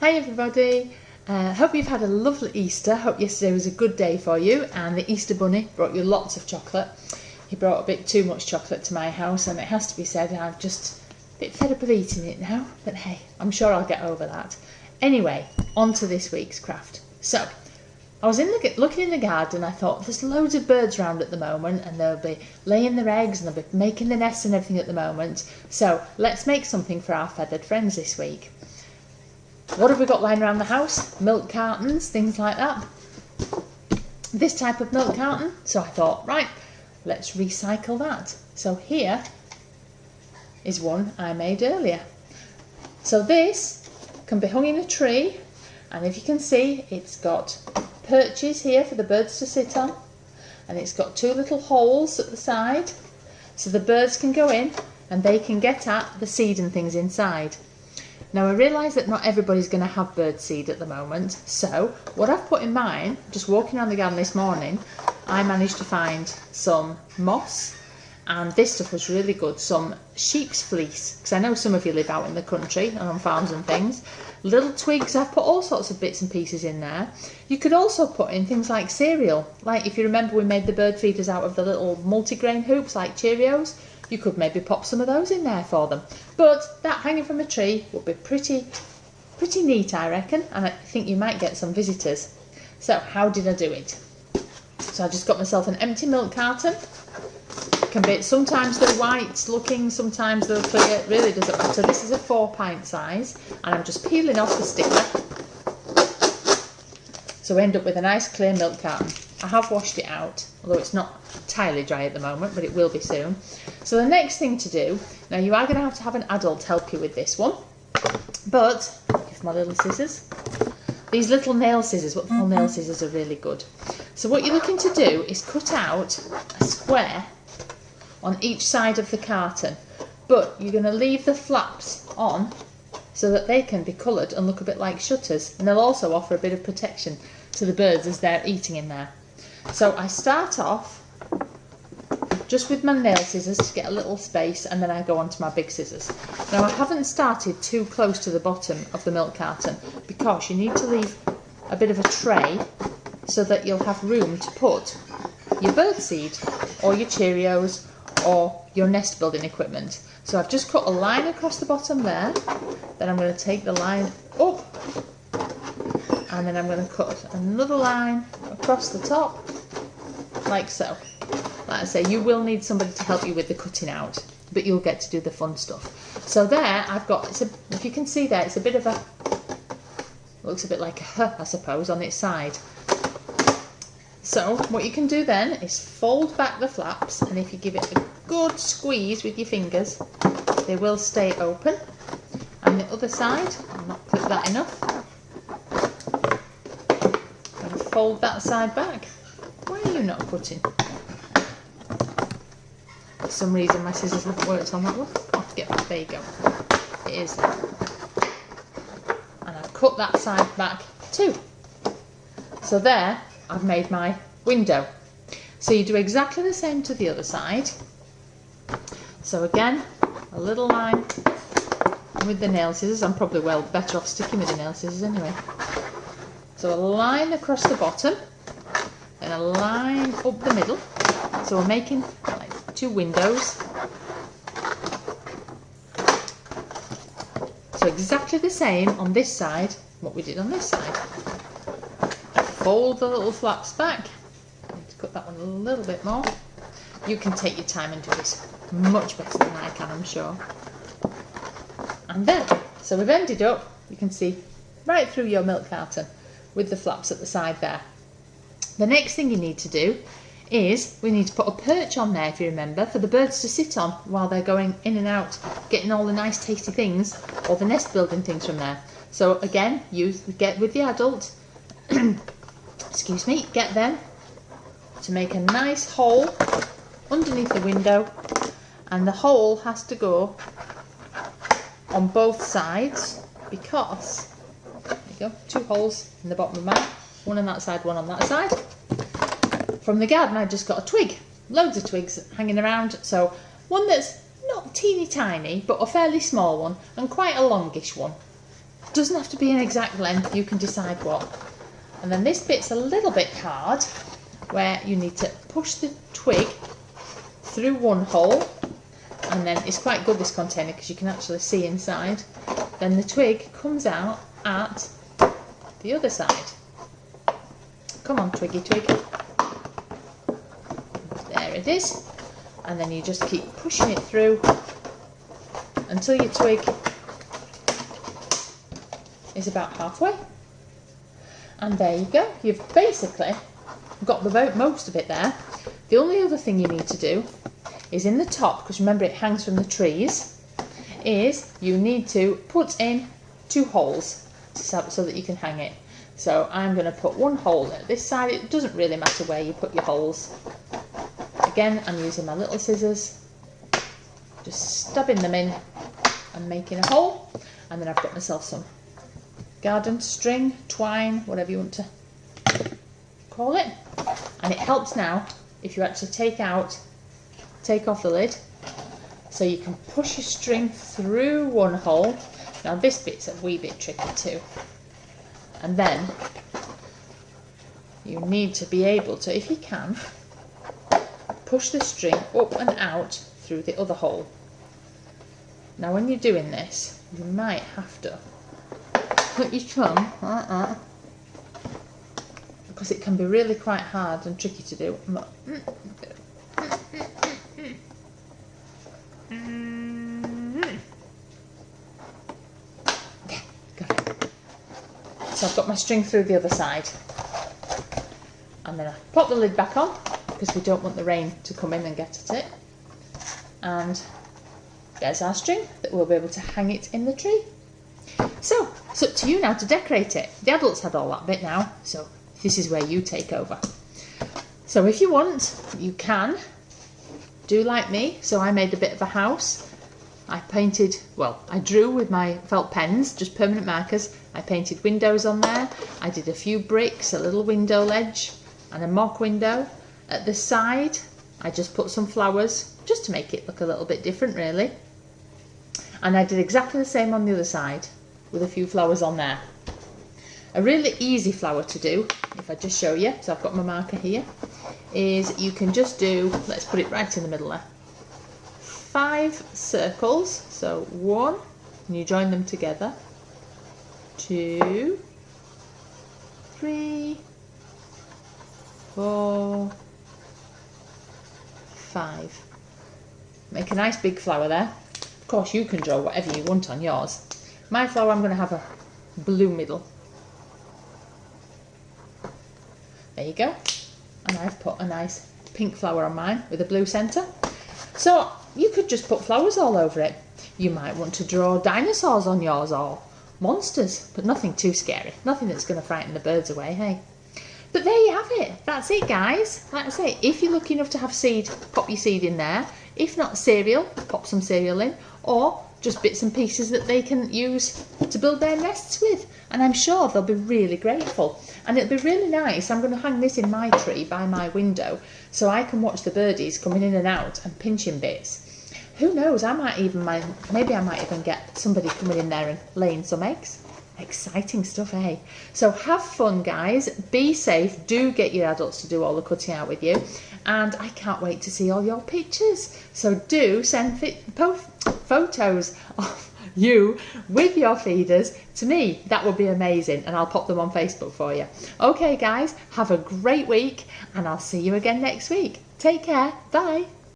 Hi everybody, hope you've had a lovely Easter. Hope yesterday was a good day for you and the Easter Bunny brought you lots of chocolate. He brought a bit too much chocolate to my house and it has to be said I'm just a bit fed up of eating it now, but hey, I'm sure I'll get over that. Anyway, on to this week's craft. So, I was looking in the garden. I thought there's loads of birds around at the moment and they'll be laying their eggs and they'll be making the nests and everything at the moment. So let's make something for our feathered friends this week. What have we got lying around the house? Milk cartons, things like that. This type of milk carton. So I thought, right, let's recycle that. So here is one I made earlier. So this can be hung in a tree, and if you can see, it's got perches here for the birds to sit on, and it's got two little holes at the side so the birds can go in and they can get at the seed and things inside. Now I realise that not everybody's going to have bird seed at the moment, so what I've put in mine, just walking around the garden this morning, I managed to find some moss, and this stuff was really good, some sheep's fleece, because I know some of you live out in the country and on farms and things. Little twigs, I've put all sorts of bits and pieces in there. You could also put in things like cereal, like if you remember we made the bird feeders out of the little multigrain hoops like Cheerios. You could maybe pop some of those in there for them. But that hanging from a tree would be pretty neat, I reckon, and I think you might get some visitors. So how did I do it? So I just got myself an empty milk carton. Can be, sometimes they're white looking, sometimes they're clear, it really doesn't matter. This is a 4-pint size, and I'm just peeling off the sticker. So we end up with a nice clear milk carton. I have washed it out, although it's not entirely dry at the moment, but it will be soon. So the next thing to do, now you are going to have an adult help you with this one, but, here's my little scissors. These little nail scissors, what little nail scissors are really good. So what you're looking to do is cut out a square on each side of the carton, but you're going to leave the flaps on so that they can be coloured and look a bit like shutters, and they'll also offer a bit of protection to the birds as they're eating in there. So I start off just with my nail scissors to get a little space, and then I go on to my big scissors. Now I haven't started too close to the bottom of the milk carton because you need to leave a bit of a tray so that you'll have room to put your bird seed or your Cheerios or your nest building equipment. So I've just cut a line across the bottom there, then I'm going to take the line up, and then I'm going to cut another line across the top, like so. Like I say, you will need somebody to help you with the cutting out, but you'll get to do the fun stuff. So there I've got, if you can see there, it's a bit of a, looks a bit like a H, I suppose, on its side. So what you can do then is fold back the flaps, and if you give it a good squeeze with your fingers, they will stay open. And the other side, I'll not clip that enough, and fold that side back. Why are you not cutting? For some reason my scissors haven't worked on that one. I'll have to get back. There you go. It is. And I've cut that side back too. So there, I've made my window. So you do exactly the same to the other side. So again, a little line with the nail scissors. I'm probably well better off sticking with the nail scissors anyway. So a line across the bottom and a line up the middle. So we're making like 2 windows. So exactly the same on this side, what we did on this side. Fold the little flaps back. I need to cut that one a little bit more. You can take your time and do this much better than I can, I'm sure. And then, so we've ended up, you can see right through your milk carton with the flaps at the side there. The next thing you need to do is we need to put a perch on there, if you remember, for the birds to sit on while they're going in and out, getting all the nice tasty things or the nest building things from there. So again, get with the adult, excuse me, get them to make a nice hole underneath the window, and the hole has to go on both sides because, there you go, 2 holes in the bottom of mine, one on that side, one on that side. From the garden I just got a twig, loads of twigs hanging around, so one that's not teeny tiny but a fairly small one and quite a longish one. Doesn't have to be an exact length, you can decide what. And then this bit's a little bit hard, where you need to push the twig through one hole, and then it's quite good, this container, because you can actually see inside. Then the twig comes out at the other side. Come on, twiggy twig. There it is. And then you just keep pushing it through until your twig is about halfway. And there you go. You've basically got most of it there. The only other thing you need to do is in the top, because remember it hangs from the trees, is you need to put in 2 holes so that you can hang it. So I'm going to put 1 hole at this side. It doesn't really matter where you put your holes. Again, I'm using my little scissors, just stabbing them in and making a hole. And then I've got myself some garden string, twine, whatever you want to call it. And it helps now if you actually take off the lid, so you can push your string through 1 hole. Now this bit's a wee bit tricky too. And then you need to be able to, if you can, push the string up and out through the other hole. Now when you're doing this, you might have to put your thumb like that, because it can be really quite hard and tricky to do. Yeah, got it. So I've got my string through the other side, and then I pop the lid back on because we don't want the rain to come in and get at it. And there's our string that we'll be able to hang it in the tree. So it's up to you now to decorate it. The adults had all that bit now, so this is where you take over. So if you want, you can do like me. So I made a bit of a house. I drew with my felt pens, just permanent markers. I painted windows on there. I did a few bricks, a little window ledge and a mock window. At the side, I just put some flowers, just to make it look a little bit different really. And I did exactly the same on the other side, with a few flowers on there. A really easy flower to do, if I just show you, so I've got my marker here, is you can just do, let's put it right in the middle there, 5 circles. So 1, and you join them together, 2, 3, 4, 5. Make a nice big flower there. Of course you can draw whatever you want on yours. My flower, I'm going to have a blue middle. There you go. And I've put a nice pink flower on mine with a blue centre. So you could just put flowers all over it. You might want to draw dinosaurs on yours or monsters, but nothing too scary. Nothing that's going to frighten the birds away, hey? But there you have it. That's it, guys. Like I say, if you're lucky enough to have seed, pop your seed in there. If not cereal, pop some cereal in. Or just bits and pieces that they can use to build their nests with. And I'm sure they'll be really grateful. And it'll be really nice. I'm going to hang this in my tree by my window so I can watch the birdies coming in and out and pinching bits. Who knows, maybe I might even get somebody coming in there and laying some eggs. Exciting stuff, eh? So have fun, guys. Be safe. Do get your adults to do all the cutting out with you. And I can't wait to see all your pictures. So do send photos of you with your feeders to me. That would be amazing. And I'll pop them on Facebook for you. Okay, guys. Have a great week. And I'll see you again next week. Take care. Bye.